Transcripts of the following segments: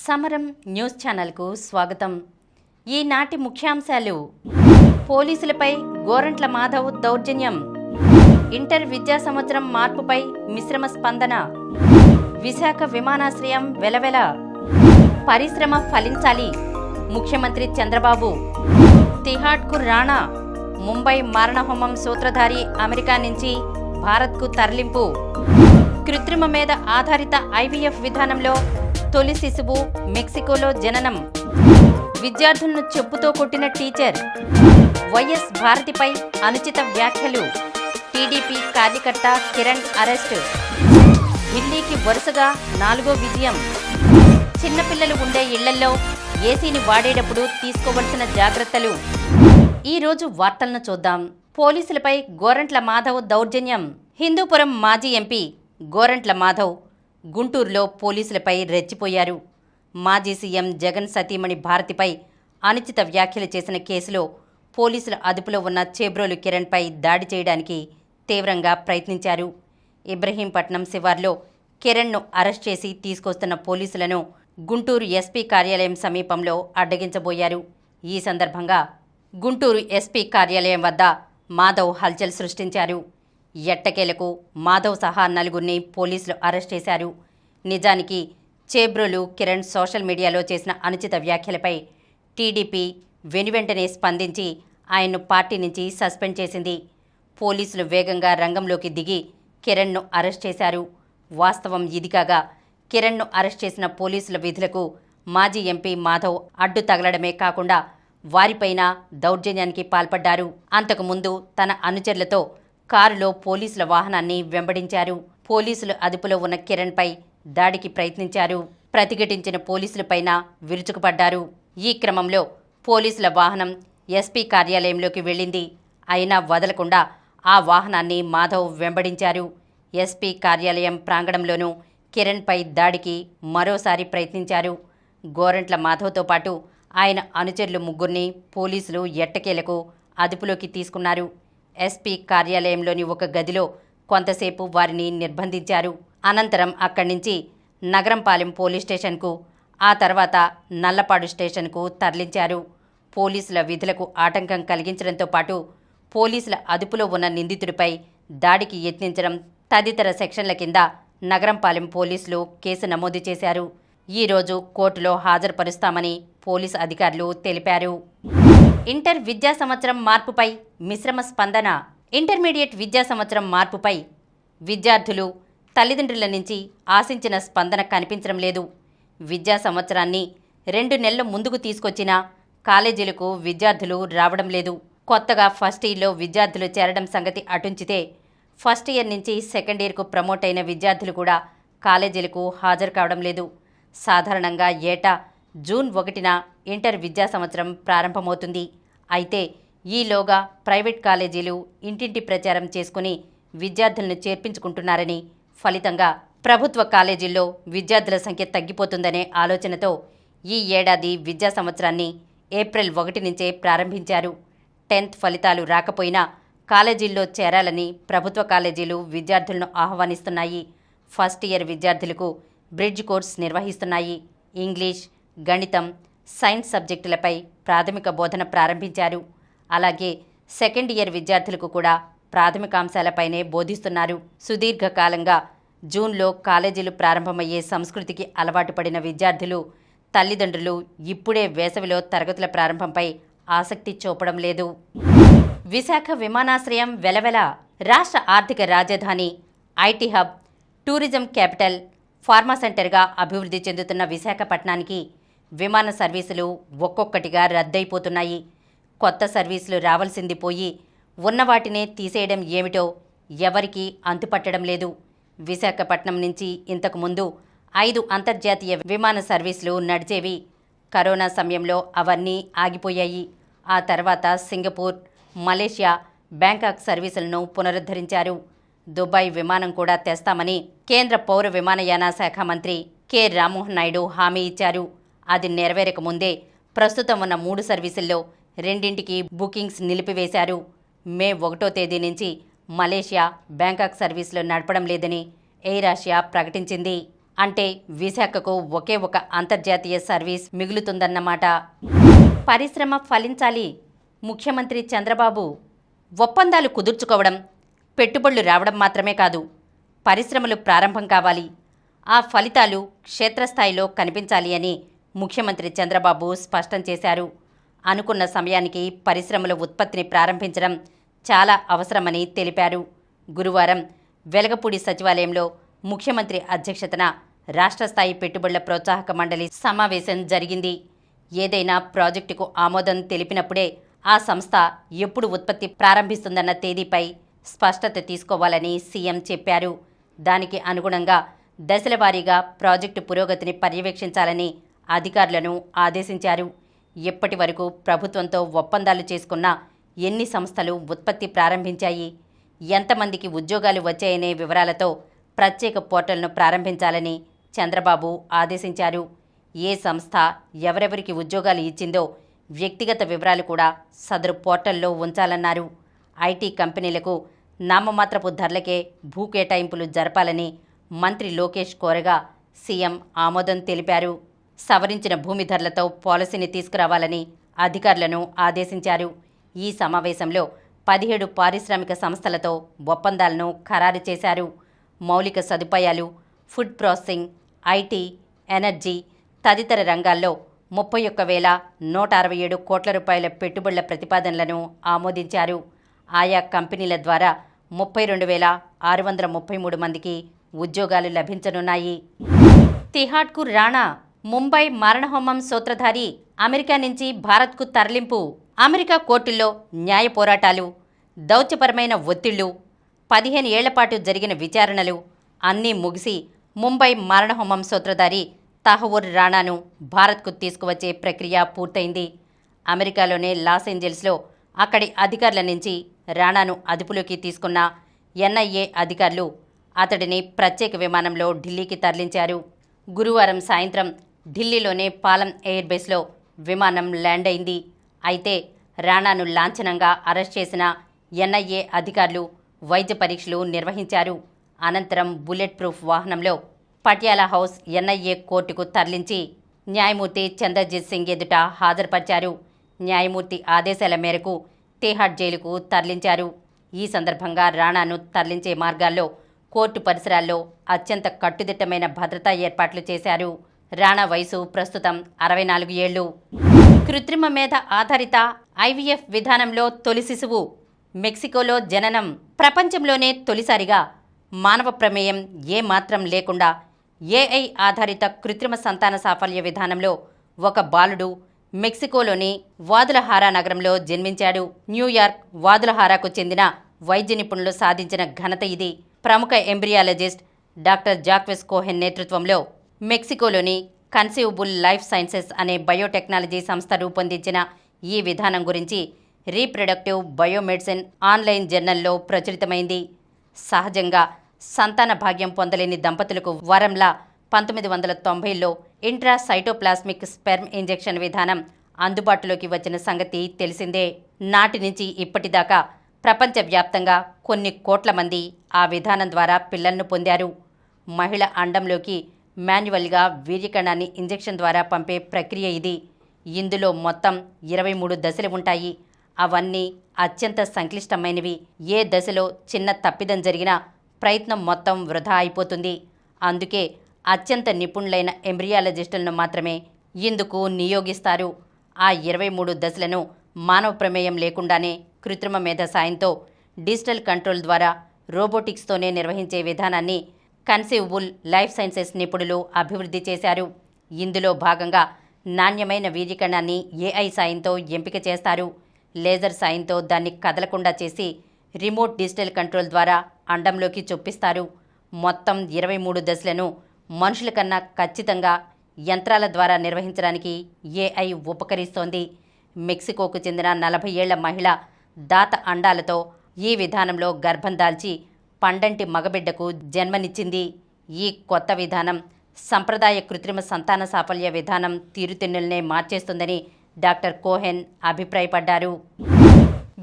సమరం న్యూస్ ఛానల్కు స్వాగతం. ఈనాటి ముఖ్యాంశాలు: పోలీసులపై గోరంట్ల మాధవ్ దౌర్జన్యం, ఇంటర్ విద్యా సంవత్సరం మార్పుపై మిశ్రమ స్పందన, విశాఖ విమానాశ్రయం వెలవెల, పరిశ్రమ ఫలించాలి ముఖ్యమంత్రి చంద్రబాబు, తిహాడ్కు రాణా, ముంబై మారణహోమం సూత్రధారి అమెరికా నుంచి భారత్కు తరలింపు, కృత్రిమ మేధ ఆధారిత ఐవీఎఫ్ విధానంలో తొలి శిశువు మెక్సికోలో జననం, విద్యార్థులను చెప్పుతో కొట్టిన టీచర్, వైఎస్ భారతిపై అనుచిత వ్యాఖ్యలు, టీడీపీ కార్యకర్త కిరణ్ అరెస్టు, ఢిల్లీకి వరుసగా 4వ విజయం, చిన్నపిల్లలు ఉండే ఇళ్లల్లో ఏసీని వాడేటప్పుడు తీసుకోవలసిన జాగ్రత్తలు. ఈరోజు వార్తలను చూద్దాం. పోలీసులపై గోరంట్ల మాధవ్ దౌర్జన్యం. హిందూపురం మాజీ ఎంపీ గోరంట్ల మాధవ్ గుంటూరులో పోలీసులపై రెచ్చిపోయారు. మాజీ సీఎం జగన్ సతీమణి భారతిపై అనుచిత వ్యాఖ్యలు చేసిన కేసులో పోలీసుల అదుపులో ఉన్న చేబ్రోలు కిరణ్పై దాడి చేయడానికి తీవ్రంగా ప్రయత్నించారు. ఇబ్రహీంపట్నం శివార్లో కిరణ్ను అరెస్ట్ చేసి తీసుకొస్తున్న పోలీసులను గుంటూరు ఎస్పీ కార్యాలయం సమీపంలో అడ్డగించబోయారు. ఈ సందర్భంగా గుంటూరు ఎస్పీ కార్యాలయం వద్ద మాధవ్ హల్చల్ సృష్టించారు. ఎట్టకేలకు మాధవ్ సహా 4గురిని పోలీసులు అరెస్ట్ చేశారు. నిజానికి చేబ్రోలు కిరణ్ సోషల్ మీడియాలో చేసిన అనుచిత వ్యాఖ్యలపై టీడీపీ వెనువెంటనే స్పందించి ఆయన్ను పార్టీ నుంచి సస్పెండ్ చేసింది. పోలీసులు వేగంగా రంగంలోకి దిగి కిరణ్ను అరెస్ట్ చేశారు. వాస్తవం ఇది కాగా కిరణ్ను అరెస్ట్ చేసిన పోలీసుల విధులకు మాజీ ఎంపీ మాధవ్ అడ్డు తగలడమే కాకుండా వారిపైన దౌర్జన్యానికి పాల్పడ్డారు. అంతకుముందు తన అనుచరులతో కారులో పోలీసుల వాహనాన్ని వెంబడించారు. పోలీసులు అదుపులో ఉన్న కిరణ్పై దాడికి ప్రయత్నించారు. ప్రతిఘటించిన పోలీసులపైన విరుచుకుపడ్డారు. ఈ క్రమంలో పోలీసుల వాహనం ఎస్పీ కార్యాలయంలోకి వెళ్ళింది. అయినా వదలకుండా ఆ వాహనాన్ని మాధవ్ వెంబడించారు. ఎస్పీ కార్యాలయం ప్రాంగణంలోనూ కిరణ్పై దాడికి మరోసారి ప్రయత్నించారు. గోరంట్ల మాధవ్తో పాటు ఆయన అనుచరులు 3గురిని పోలీసులు ఎట్టకేలకు అదుపులోకి తీసుకున్నారు. ఎస్పీ కార్యాలయంలోని ఒక గదిలో కొంతసేపు వారిని నిర్బంధించారు. అనంతరం అక్కడి నుంచి నగరంపాలెం పోలీస్ స్టేషన్కు, ఆ తర్వాత నల్లపాడు స్టేషన్కు తరలించారు. పోలీసుల విధులకు ఆటంకం కలిగించడంతో పాటు పోలీసుల అదుపులో ఉన్న నిందితుడిపై దాడికి యత్నించడం తదితర సెక్షన్ల కింద నగరంపాలెం పోలీసులు కేసు నమోదు చేశారు. ఈరోజు కోర్టులో హాజరుపరుస్తామని పోలీసు అధికారులు తెలిపారు. ఇంటర్ విద్యా సంవత్సరం మార్పుపై మిశ్రమ స్పందన. ఇంటర్మీడియట్ విద్యా సంవత్సరం మార్పుపై విద్యార్థులు, తల్లిదండ్రుల నుంచి ఆశించిన స్పందన కనిపించడం లేదు. విద్యా సంవత్సరాన్ని 2 నెలల ముందుకు తీసుకొచ్చినా కాలేజీలకు విద్యార్థులు రావడం లేదు. కొత్తగా ఫస్ట్ ఇయర్లో విద్యార్థులు చేరడం సంగతి అటుంచితే ఫస్ట్ ఇయర్ నుంచి సెకండ్ ఇయర్కు ప్రమోట్ అయిన విద్యార్థులు కూడా కాలేజీలకు హాజరు కావడం లేదు. సాధారణంగా ఏటా జూన్ 1న ఇంటర్ విద్యా సంవత్సరం ప్రారంభమవుతుంది. అయితే ఈలోగా ప్రైవేట్ కాలేజీలు ఇంటింటి ప్రచారం చేసుకుని విద్యార్థులను చేర్పించుకుంటున్నారని, ఫలితంగా ప్రభుత్వ కాలేజీల్లో విద్యార్థుల సంఖ్య తగ్గిపోతుందనే ఆలోచనతో ఈ ఏడాది విద్యా సంవత్సరాన్ని ఏప్రిల్ 1 నుంచే ప్రారంభించారు. 10th ఫలితాలు రాకపోయినా కాలేజీల్లో చేరాలని ప్రభుత్వ కాలేజీలు విద్యార్థులను ఆహ్వానిస్తున్నాయి. ఫస్ట్ ఇయర్ విద్యార్థులకు బ్రిడ్జ్ కోర్స్ నిర్వహిస్తున్నాయి. ఇంగ్లీష్, గణితం, సైన్స్ సబ్జెక్టులపై ప్రాథమిక బోధన ప్రారంభించారు. అలాగే సెకండ్ ఇయర్ విద్యార్థులకు కూడా ప్రాథమికాంశాలపైనే బోధిస్తున్నారు. సుదీర్ఘకాలంగా జూన్లో కాలేజీలు ప్రారంభమయ్యే సంస్కృతికి అలవాటు పడిన విద్యార్థులు, తల్లిదండ్రులు ఇప్పుడే వేసవిలో తరగతుల ప్రారంభంపై ఆసక్తి చూపడం లేదు. విశాఖ విమానాశ్రయం వెలవెల. రాష్ట్ర ఆర్థిక రాజధాని, IT hub, tourism capital, pharma సెంటర్గా అభివృద్ధి చెందుతున్న విశాఖపట్నానికి విమాన సర్వీసులు ఒక్కొక్కటిగా రద్దయిపోతున్నాయి. కొత్త సర్వీసులు రావాల్సింది పోయి ఉన్నవాటినే తీసేయడం ఏమిటో ఎవరికీ అంతుపట్టడం లేదు. విశాఖపట్నం నుంచి ఇంతకుముందు 5 అంతర్జాతీయ విమాన సర్వీసులు నడిచేవి. కరోనా సమయంలో అవన్నీ ఆగిపోయాయి. ఆ తర్వాత సింగపూర్, మలేషియా, బ్యాంకాక్ సర్వీసులను పునరుద్ధరించారు. దుబాయ్ విమానం కూడా తెస్తామని కేంద్ర పౌర విమానయాన శాఖ మంత్రి కె రామ్మోహన్ నాయుడు హామీ ఇచ్చారు. అది నెరవేరక ముందే ప్రస్తుతం ఉన్న 3 సర్వీసుల్లో 2ంటికి బుకింగ్స్ నిలిపివేశారు. మే 1వ తేదీ నుంచి మలేషియా, బ్యాంకాక్ సర్వీసులు నడపడం లేదని ఎయిర్ ఆసియా ప్రకటించింది. అంటే విశాఖకు ఒకే ఒక అంతర్జాతీయ సర్వీస్ మిగులుతుందన్నమాట. పరిశ్రమ ఫలించాలి. ముఖ్యమంత్రి చంద్రబాబు ఒప్పందాలు కుదుర్చుకోవడం, పెట్టుబడులు రావడం మాత్రమే కాదు, పరిశ్రమలు ప్రారంభం కావాలి. ఆ ఫలితాలు క్షేత్రస్థాయిలో కనిపించాలి అని ముఖ్యమంత్రి చంద్రబాబు స్పష్టం చేశారు. అనుకున్న సమయానికి పరిశ్రమల ఉత్పత్తిని ప్రారంభించడం చాలా అవసరమని తెలిపారు. గురువారం వెలగపూడి సచివాలయంలో ముఖ్యమంత్రి అధ్యక్షతన రాష్ట్ర స్థాయి పెట్టుబడుల ప్రోత్సాహక మండలి సమావేశం జరిగింది. ఏదైనా ప్రాజెక్టుకు ఆమోదం తెలిపినప్పుడే ఆ సంస్థ ఎప్పుడు ఉత్పత్తి ప్రారంభిస్తుందన్న తేదీపై స్పష్టత తీసుకోవాలని సీఎం చెప్పారు. దానికి అనుగుణంగా దశల వారీగా ప్రాజెక్టు పురోగతిని పర్యవేక్షించాలని అధికారులను ఆదేశించారు. ఇప్పటి వరకు ప్రభుత్వంతో ఒప్పందాలు చేసుకున్న ఎన్ని సంస్థలు ఉత్పత్తి ప్రారంభించాయి, ఎంతమందికి ఉద్యోగాలు వచ్చాయనే వివరాలతో ప్రత్యేక పోర్టల్ను ప్రారంభించాలని చంద్రబాబు ఆదేశించారు. ఏ సంస్థ ఎవరెవరికి ఉద్యోగాలు ఇచ్చిందో వ్యక్తిగత వివరాలు కూడా సదరు పోర్టల్లో ఉంచాలన్నారు. ఐటీ కంపెనీలకు నామమాత్రపు ధరలకే భూ కేటాయింపులు జరపాలని మంత్రి లోకేష్ కోరగా సీఎం ఆమోదం తెలిపారు. సవరించిన భూమి ధరలతో పాలసీని తీసుకురావాలని అధికారులను ఆదేశించారు. ఈ సమావేశంలో 17 పారిశ్రామిక సంస్థలతో ఒప్పందాలను ఖరారు చేశారు. మౌలిక సదుపాయాలు, ఫుడ్ ప్రాసెసింగ్, ఐటీ, ఎనర్జీ తదితర రంగాల్లో 31,167 కోట్ల రూపాయల పెట్టుబడుల ప్రతిపాదనలను ఆమోదించారు. ఆయా కంపెనీల ద్వారా 32,633 మందికి ఉద్యోగాలు లభించనున్నాయి. తిహాడ్కు రాణా, ముంబై మారణహోమం సూత్రధారి అమెరికా నుంచి భారత్కు తరలింపు. అమెరికా కోర్టుల్లో న్యాయ పోరాటాలు, దౌత్యపరమైన ఒత్తిళ్లు, 15 ఏళ్లపాటు జరిగిన విచారణలు అన్నీ ముగిసి ముంబై మారణహోమం సూత్రధారి తహవూర్ రాణాను భారత్కు తీసుకువచ్చే ప్రక్రియ పూర్తయింది. అమెరికాలోనే లాస్ ఏంజల్స్లో అక్కడి అధికారుల నుంచి రాణాను అదుపులోకి తీసుకున్న ఎన్ఐఏ అధికారులు అతడిని ప్రత్యేక విమానంలో ఢిల్లీకి తరలించారు. గురువారం సాయంత్రం ఢిల్లీలోనే పాలమ్ ఎయిర్ బేస్లో విమానం ల్యాండ్ అయింది. అయితే రాణాను లాంఛనంగా అరెస్ట్ చేసిన ఎన్ఐఏ అధికారులు వైద్య పరీక్షలు నిర్వహించారు. అనంతరం బుల్లెట్ ప్రూఫ్ వాహనంలో పటియాలా హౌస్ ఎన్ఐఏ కోర్టుకు తరలించి న్యాయమూర్తి చంద్రజిత్ సింగ్ ఎదుట హాజరుపరిచారు. న్యాయమూర్తి ఆదేశాల మేరకు తిహాడ్ జైలుకు తరలించారు. ఈ సందర్భంగా రాణాను తరలించే మార్గాల్లో కోర్టు పరిసరాల్లో అత్యంత కట్టుదిట్టమైన భద్రతా ఏర్పాట్లు చేశారు. రాణా వయసు ప్రస్తుతం 64 ఏళ్లు. కృత్రిమ మేధ ఆధారిత ఐవీఎఫ్ విధానంలో తొలి శిశువు మెక్సికోలో జననం. ప్రపంచంలోనే తొలిసారిగా మానవ ప్రమేయం ఏమాత్రం లేకుండా ఏఐ ఆధారిత కృత్రిమ సంతాన సాఫల్య విధానంలో ఒక బాలుడు మెక్సికోలోని వాదులహారా నగరంలో జన్మించాడు. న్యూయార్క్ వాదులహారాకు చెందిన వైద్య నిపుణులు సాధించిన ఘనత ఇది. ప్రముఖ ఎంబ్రియాలజిస్ట్ డాక్టర్ జాక్వెస్ కోహెన్ నేతృత్వంలో మెక్సికోలోని కన్సీవబుల్ లైఫ్ సైన్సెస్ అనే బయోటెక్నాలజీ సంస్థ రూపొందించిన ఈ విధానం గురించి రీప్రొడక్టివ్ బయోమెడిసిన్ ఆన్లైన్ జర్నల్లో ప్రచురితమైంది. సహజంగా సంతాన భాగ్యం పొందలేని దంపతులకు వరంలా 1990లో ఇంట్రాసైటోప్లాస్మిక్ స్పెర్మ్ ఇంజెక్షన్ విధానం అందుబాటులోకి వచ్చిన సంగతి తెలిసిందే. నాటి నుంచి ఇప్పటిదాకా ప్రపంచవ్యాప్తంగా కొన్ని కోట్ల మంది ఆ విధానం ద్వారా పిల్లలను పొందారు. మహిళ అండంలోకి మాన్యువల్గా వీర్యకణాన్ని ఇంజెక్షన్ ద్వారా పంపే ప్రక్రియ ఇది. ఇందులో మొత్తం 23 దశలు ఉంటాయి. అవన్నీ అత్యంత సంక్లిష్టమైనవి. ఏ దశలో చిన్న తప్పిదం జరిగినా ప్రయత్నం మొత్తం వృధా అయిపోతుంది. అందుకే అత్యంత నిపుణులైన ఎంబ్రియాలజిస్టులను మాత్రమే ఇందుకు నియోగిస్తారు. ఆ 23 దశలను మానవ ప్రమేయం లేకుండానే కృత్రిమ మేధ సాయంతో డిజిటల్ కంట్రోల్ ద్వారా రోబోటిక్స్తోనే నిర్వహించే విధానాన్ని కన్సీవబుల్ లైఫ్ సైన్సెస్ నిపుణులు అభివృద్ధి చేశారు. ఇందులో భాగంగా నాణ్యమైన వీర్యకణాన్ని ఏఐ సాయంతో ఎంపిక చేస్తారు. లేజర్ సాయంతో దాన్ని కదలకుండా చేసి రిమోట్ డిజిటల్ కంట్రోల్ ద్వారా అండంలోకి చొప్పిస్తారు. మొత్తం 23 దశలను మనుషుల కన్నా ఖచ్చితంగా యంత్రాల ద్వారా నిర్వహించడానికి ఏఐ ఉపకరిస్తోంది. మెక్సికోకు చెందిన 40 ఏళ్ల మహిళ దాత అండాలతో ఈ విధానంలో గర్భం దాల్చి పండంటి మగబిడ్డకు జన్మనిచ్చింది. ఈ కొత్త విధానం సంప్రదాయ కృత్రిమ సంతాన సాఫల్య విధానం తీరుతెన్నులనే మార్చేస్తుందని డాక్టర్ కోహెన్ అభిప్రాయపడ్డారు.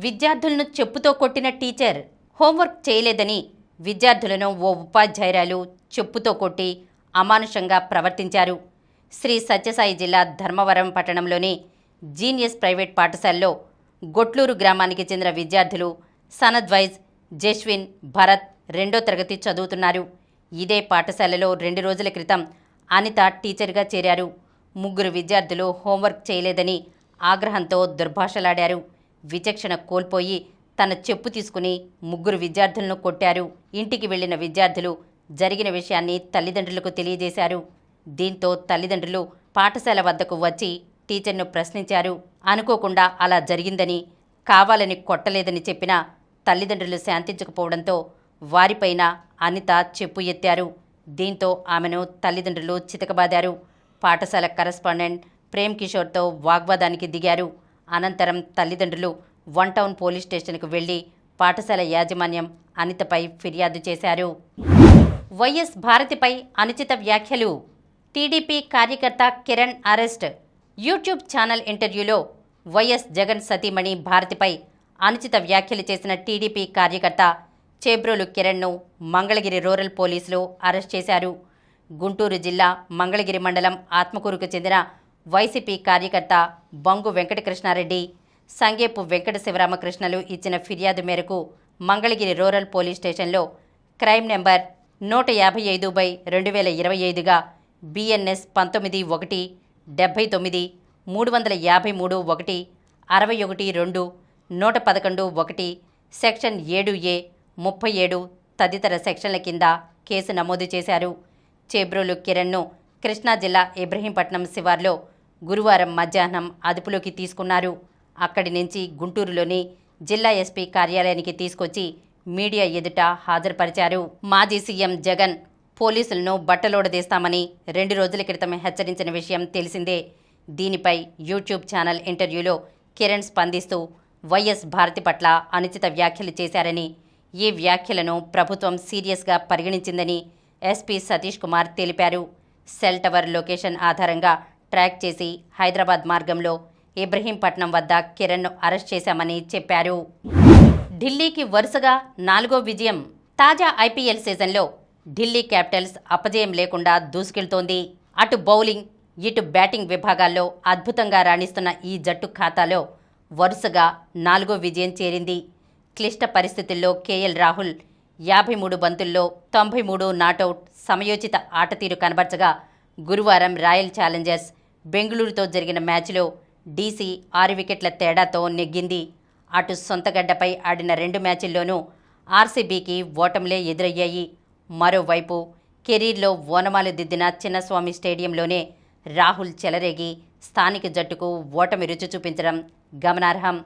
విద్యార్థులను చెప్పుతో కొట్టిన టీచర్. హోంవర్క్ చేయలేదని విద్యార్థులను ఓ ఉపాధ్యాయురాలు చెప్పుతో కొట్టి అమానుషంగా ప్రవర్తించారు. శ్రీ సత్యసాయి జిల్లా ధర్మవరం పట్టణంలోని జీనియస్ ప్రైవేట్ పాఠశాలలో గొట్లూరు గ్రామానికి చెందిన విద్యార్థులు సనద్వైజ్, జస్విన్, భరత్ 2వ తరగతి చదువుతున్నారు. ఇదే పాఠశాలలో 2 రోజుల క్రితం అనిత టీచర్గా చేరారు. 3 విద్యార్థులు హోంవర్క్ చేయలేదని ఆగ్రహంతో దుర్భాషలాడారు. విచక్షణ కోల్పోయి తన చెప్పు తీసుకుని 3 విద్యార్థులను కొట్టారు. ఇంటికి వెళ్లిన విద్యార్థులు జరిగిన విషయాన్ని తల్లిదండ్రులకు తెలియజేశారు. దీంతో తల్లిదండ్రులు పాఠశాల వద్దకు వచ్చి టీచర్ను ప్రశ్నించారు. అనుకోకుండా అలా జరిగిందని, కావాలని కొట్టలేదని చెప్పినా తల్లిదండ్రులు శాంతించకపోవడంతో వారిపైన అనిత చెప్పు ఎత్తారు. దీంతో ఆమెను తల్లిదండ్రులు చితకబాదారు. పాఠశాల కరెస్పాండెంట్ ప్రేమ్ కిషోర్తో వాగ్వాదానికి దిగారు. అనంతరం తల్లిదండ్రులు 1 టౌన్ పోలీస్ స్టేషన్కు వెళ్లి పాఠశాల యాజమాన్యం అనితపై ఫిర్యాదు చేశారు. వైఎస్ భారతిపై అనుచిత వ్యాఖ్యలు. టీడీపీ కార్యకర్త కిరణ్ అరెస్ట్. యూట్యూబ్ ఛానల్ ఇంటర్వ్యూలో వైఎస్ జగన్ సతీమణి భారతిపై అనుచిత వ్యాఖ్యలు చేసిన టీడీపీ కార్యకర్త చేబ్రోలు కిరణ్ను మంగళగిరి రూరల్ పోలీసులు అరెస్ట్ చేశారు. గుంటూరు జిల్లా మంగళగిరి మండలం ఆత్మకూరుకు చెందిన వైసీపీ కార్యకర్త బంగు వెంకటకృష్ణారెడ్డి, సంగేపు వెంకట శివరామకృష్ణలు ఇచ్చిన ఫిర్యాదు మేరకు మంగళగిరి రూరల్ పోలీస్ స్టేషన్లో క్రైమ్ నెంబర్ 155/2025గా బిఎన్ఎస్ 19/1, 79, 353/1, 61/2, 111 సెక్షన్ 7A, 37 తదితర సెక్షన్ల కింద కేసు నమోదు చేశారు. చేబ్రోలు కిరణ్ను కృష్ణా జిల్లా ఇబ్రహీంపట్నం శివార్లో గురువారం మధ్యాహ్నం అదుపులోకి తీసుకున్నారు. అక్కడి నుంచి గుంటూరులోని జిల్లా ఎస్పీ కార్యాలయానికి తీసుకొచ్చి మీడియా ఎదుట హాజరుపరిచారు. మాజీ సీఎం జగన్ పోలీసులను బట్టలోడదీస్తామని 2 రోజుల క్రితం హెచ్చరించిన విషయం తెలిసిందే. దీనిపై యూట్యూబ్ ఛానల్ ఇంటర్వ్యూలో కిరణ్ స్పందిస్తూ వైఎస్ భారతి పట్ల అనుచిత వ్యాఖ్యలు చేశారని, ఈ వ్యాఖ్యలను ప్రభుత్వం సీరియస్గా పరిగణించిందని ఎస్పీ సతీష్ కుమార్ తెలిపారు. సెల్ టవర్ లొకేషన్ ఆధారంగా ట్రాక్ చేసి హైదరాబాద్ మార్గంలో ఇబ్రహీంపట్నం వద్ద కిరణ్ను అరెస్ట్ చేశామని చెప్పారు. ఢిల్లీకి వరుసగా 4వ విజయం. తాజా ఐపీఎల్ సీజన్లో ఢిల్లీ క్యాపిటల్స్ అపజయం లేకుండా దూసుకెళ్తోంది. అటు బౌలింగ్, ఇటు బ్యాటింగ్ విభాగాల్లో అద్భుతంగా రాణిస్తున్న ఈ జట్టు ఖాతాలో వరుసగా 4వ విజయం చేరింది. క్లిష్ట పరిస్థితుల్లో కేఎల్ రాహుల్ 53 బంతుల్లో 93 నాటౌట్ సమయోచిత ఆటతీరు కనబర్చగా గురువారం రాయల్ ఛాలెంజర్స్ బెంగళూరుతో జరిగిన మ్యాచ్లో డీసీ 6 వికెట్ల తేడాతో నెగ్గింది. అటు సొంతగడ్డపై ఆడిన 2 మ్యాచ్ల్లోనూ ఆర్సీబీకి ఓటములే ఎదురయ్యాయి. మరోవైపు కెరీర్లో ఓనమాలు దిద్దిన చిన్నస్వామి స్టేడియంలోనే రాహుల్ చెలరేగి స్థానిక జట్టుకు ఓటమి రుచి చూపించడం గమనార్హం.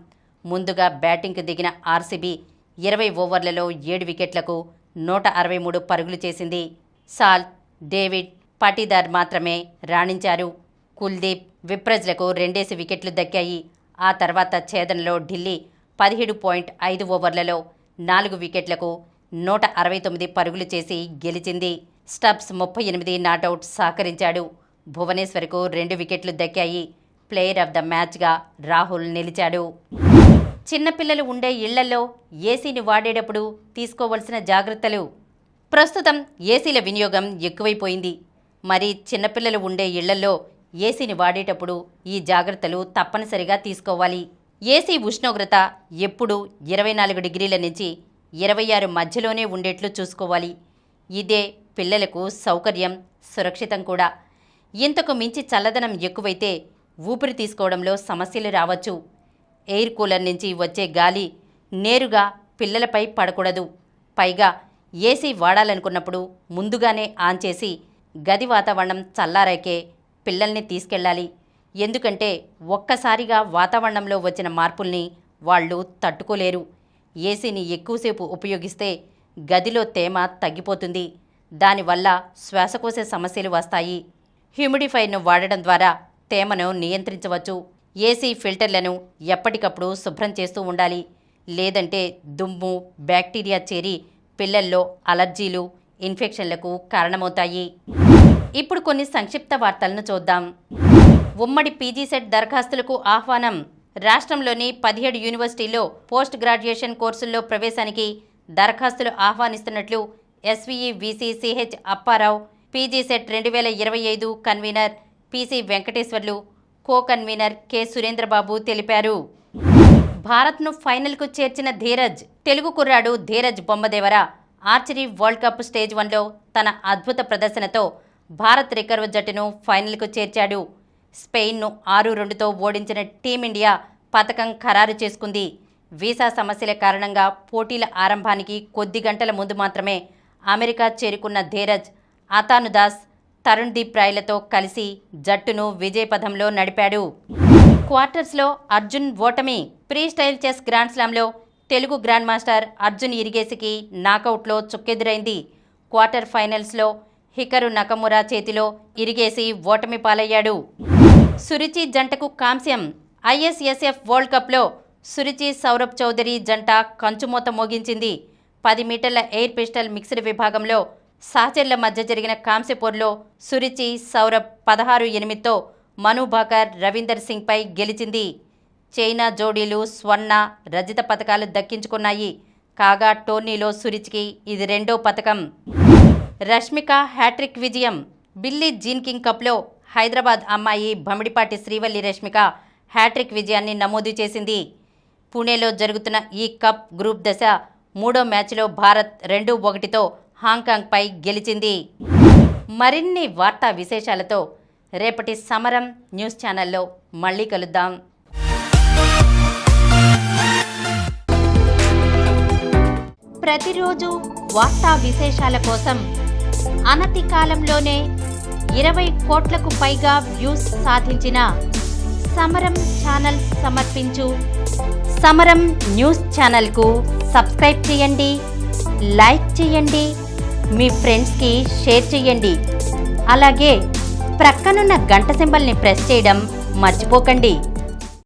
ముందుగా బ్యాటింగ్కు దిగిన ఆర్సీబీ 20 ఓవర్లలో 7 వికెట్లకు 163 పరుగులు చేసింది. సాల్, డేవిడ్, పటీదార్ మాత్రమే రాణించారు. కుల్దీప్, విప్రజ్లకు 2 వికెట్లు దక్కాయి. ఆ తర్వాత ఛేదనలో ఢిల్లీ 17.5 ఓవర్లలో 4 వికెట్లకు 169 పరుగులు చేసి గెలిచింది. Stubs 38 not out సహకరించాడు. భువనేశ్వర్కు 2 వికెట్లు దక్కాయి. ప్లేయర్ ఆఫ్ ద మ్యాచ్గా రాహుల్ నిలిచాడు. చిన్నపిల్లలు ఉండే ఇళ్లలో ఏసీని వాడేటప్పుడు తీసుకోవలసిన జాగ్రత్తలు. ప్రస్తుతం ఏసీల వినియోగం ఎక్కువైపోయింది. మరి చిన్నపిల్లలు ఉండే ఇళ్లలో ఏసీని వాడేటప్పుడు ఈ జాగ్రత్తలు తప్పనిసరిగా తీసుకోవాలి. ఏసీ ఉష్ణోగ్రత ఎప్పుడూ 24 డిగ్రీల నుంచి 26 మధ్యలోనే ఉండేట్లు చూసుకోవాలి. ఇదే పిల్లలకు సౌకర్యం, సురక్షితం కూడా. ఇంతకు మించి చల్లదనం ఎక్కువైతే ఊపిరి తీసుకోవడంలో సమస్యలు రావచ్చు. ఎయిర్ కూలర్ నుంచి వచ్చే గాలి నేరుగా పిల్లలపై పడకూడదు. పైగా ఏసీ వాడాలనుకున్నప్పుడు ముందుగానే ఆన్ చేసి గది వాతావరణం చల్లారాకే పిల్లల్ని తీసుకెళ్ళాలి. ఎందుకంటే ఒక్కసారిగా వాతావరణంలో వచ్చిన మార్పుల్ని వాళ్ళు తట్టుకోలేరు. ఏసీని ఎక్కువసేపు ఉపయోగిస్తే గదిలో తేమ తగ్గిపోతుంది. దానివల్ల శ్వాసకోశ సమస్యలు వస్తాయి. హ్యూమిడిఫైర్ను వాడడం ద్వారా తేమను నియంత్రించవచ్చు. ఏసీ ఫిల్టర్లను ఎప్పటికప్పుడు శుభ్రం చేస్తూ ఉండాలి. లేదంటే దుమ్ము, బ్యాక్టీరియా చేరి పిల్లల్లో అలర్జీలు, ఇన్ఫెక్షన్లకు కారణమవుతాయి. ఇప్పుడు కొన్ని సంక్షిప్త వార్తలను చూద్దాం. ఉమ్మడి పీజీ సెట్ దరఖాస్తులకు ఆహ్వానం. రాష్ట్రంలోని 17 యూనివర్సిటీల్లో పోస్ట్ గ్రాడ్యుయేషన్ కోర్సుల్లో ప్రవేశానికి దరఖాస్తులు ఆహ్వానిస్తున్నట్లు SVE VC CH Apparao PG CET 2025 convener PC Venkateswarlu, co convener K Surendrababu తెలిపారు. భారత్ను ఫైనల్కు చేర్చిన ధీరజ్. తెలుగు కుర్రాడు Dheeraj Bommadevara archery world cup stage 1లో తన అద్భుత ప్రదర్శనతో భారత్ రికర్వ్ జట్టును ఫైనల్కు చేర్చాడు. స్పెయిన్ను 6-2తో ఓడించిన టీమిండియా పతకం ఖరారు చేసుకుంది. వీసా సమస్యల కారణంగా పోటీల ఆరంభానికి కొద్ది గంటల ముందు మాత్రమే అమెరికా చేరుకున్న ధీరజ్ అతానుదాస్, తరుణ్ దీప్ రాయ్లతో కలిసి జట్టును విజయపథంలో నడిపాడు. క్వార్టర్స్లో అర్జున్ ఓటమి. ప్రీ స్టైల్ చెస్ గ్రాండ్ స్లామ్లో తెలుగు గ్రాండ్ మాస్టర్ అర్జున్ ఇరిగేసికి నాకౌట్లో చుక్కెదురైంది. క్వార్టర్ ఫైనల్స్లో హికరు నకమురా చేతిలో ఇరిగేసి ఓటమి పాలయ్యాడు. సురుచి జంటకు కాంస్యం. ఐఎస్ఎస్ఎఫ్ వరల్డ్ కప్లో సురుచి సౌరభ్ చౌదరి జంట కంచుమూత మోగించింది. 10 మీటర్ల ఎయిర్ పిస్టల్ మిక్స్డ్ విభాగంలో సహచరుల మధ్య జరిగిన కాంస్య పోరులో సురుచి సౌరభ్ 16-8తో మను భాకర్, రవీందర్ సింగ్పై గెలిచింది. చైనా జోడీలు స్వర్ణ, రజత పతకాలు దక్కించుకున్నాయి. కాగా టోర్నీలో సురుచికి ఇది 2వ పతకం. రష్మిక హ్యాట్రిక్ విజయం. బిల్లీ జీన్ కింగ్ కప్లో హైదరాబాద్ అమ్మాయి భమిడిపాటి శ్రీవల్లి రష్మిక హ్యాట్రిక్ విజయాన్ని నమోదు చేసింది. పుణేలో జరుగుతున్న ఈ కప్ గ్రూప్ దశ 3వ మ్యాచ్లో భారత్ 2-1తో హాంకాంగ్పై గెలిచింది. మరిన్ని వార్తా విశేషాలతో రేపటి సమరం న్యూస్ ఛానల్లో మళ్ళీ కలుద్దాం. ప్రతిరోజు వార్తా విశేషాల కోసం అనతి కాలంలోనే 20 కోట్లకు పైగా వ్యూస్ సాధించిన సమరం ఛానల్ సమర్పించు సమరం న్యూస్ ఛానల్కు సబ్స్క్రైబ్ చేయండి, లైక్ చేయండి, మీ ఫ్రెండ్స్కి షేర్ చేయండి. అలాగే ప్రక్కనున్న గంట సింబల్ని ప్రెస్ చేయడం మర్చిపోకండి.